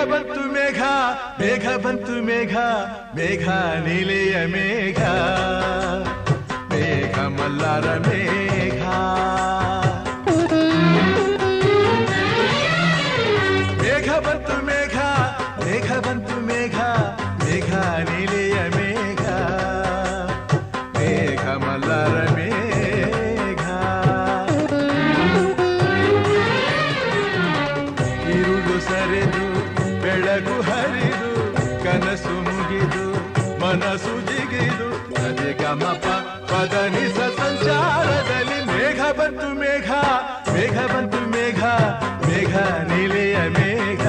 ಬಂತು ಮೇಘ ಮೇಘ ಬಂತು ಮೇಘ ಮೇಘ ನೀಲೆಯ ಮೇಘ ಮೇಘ ಮಲ್ಲಾರ ಮೇಘ ಮೇಘ ಬಂತು ಮೇಘ ಮೇಘ ಬಂತು ಮೇಘ ಮೇಘ ನೀಲೆಯ ಮೇಘ ಮೇಘ ಮಲ್ಲಾರ ಮೇಘ ಇರುಳು ಸರಿದು ಬೆಳಗು ಹರಿದು ಕನಸು ಮುಗಿದು ಮನಸ್ಸು ಜಿಗಿದು ಅದೇ ಗಮಪ ಪದನಿಸ ಸಂಚಾರದಲ್ಲಿ ಮೇಘ ಬಂತು ಮೇಘ ಮೇಘ ಬಂತು ಮೇಘ ಮೇಘ ನೀಲೆಯ ಮೇಘ